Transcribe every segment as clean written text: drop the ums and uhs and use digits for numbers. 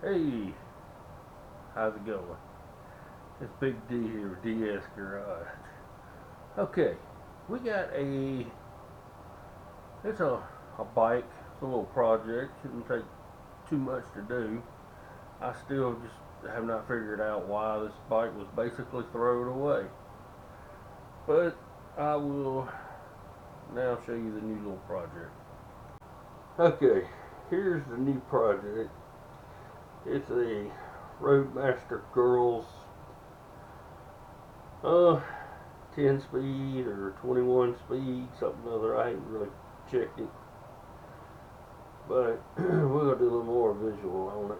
Hey, how's it going? It's Big D here with DS Garage. Okay, we got it's a bike. It's a little project. Shouldn't take too much to do. I still just have not figured out why this bike was basically thrown away. But I will now show you the new little project. Okay, here's the new project. It's a Roadmaster Girls uh 10 speed or 21 speed, something or other. I ain't really checked it, but we're gonna do a little more visual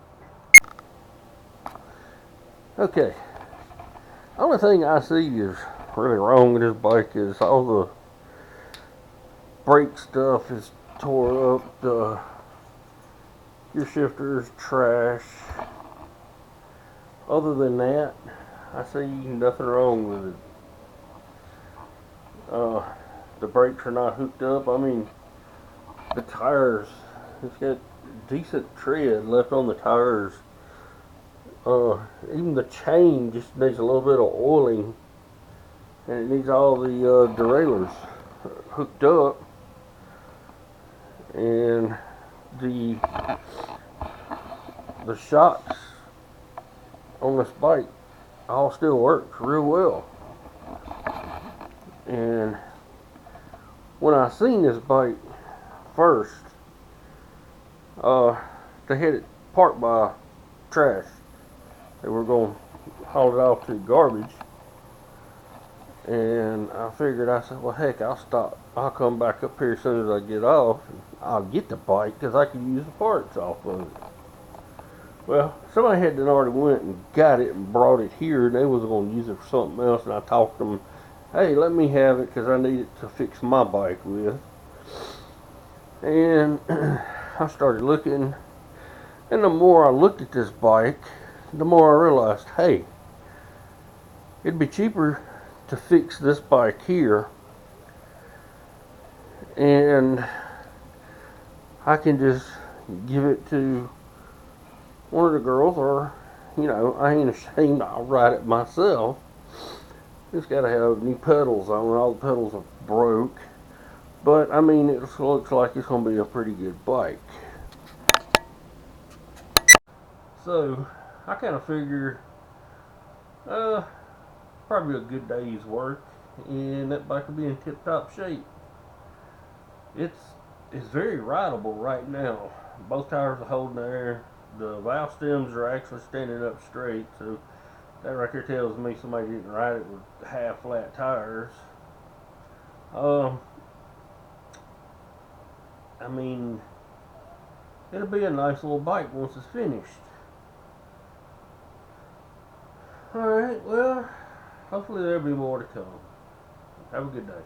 on it. Okay, only thing I see is really wrong with this bike is all the brake stuff is tore up. The gear shifter is trash. Other than that, I see nothing wrong with it. The brakes are not hooked up. I mean, the tires, it's got decent tread left on the tires. Even the chain just needs a little bit of oiling, and it needs all the derailleurs hooked up, and the shocks on this bike all still works real well. And when I seen this bike first, they had it parked by trash. They were going to haul it off to garbage. And I figured, I said, well, heck, I'll stop. I'll come back up here as soon as I get off. And I'll get the bike because I can use the parts off of it. Well, somebody had already went and got it and brought it here, and they was going to use it for something else. And I talked to them, hey, let me have it because I need it to fix my bike with. And I started looking, and the more I looked at this bike, the more I realized, hey, it'd be cheaper to fix this bike here, and I can just give it to one of the girls, or, I ain't ashamed, I'll ride it myself. It's got to have new pedals on it. All the pedals are broke, but I mean, it looks like it's going to be a pretty good bike. So I kind of figured, probably a good day's work, and that bike will be in tip-top shape. It's very rideable right now. Both tires are holding there. The valve stems are actually standing up straight, so that right there tells me somebody didn't ride it with half flat tires. I mean, it'll be a nice little bike once it's finished. Alright, well, hopefully there'll be more to come. Have a good day.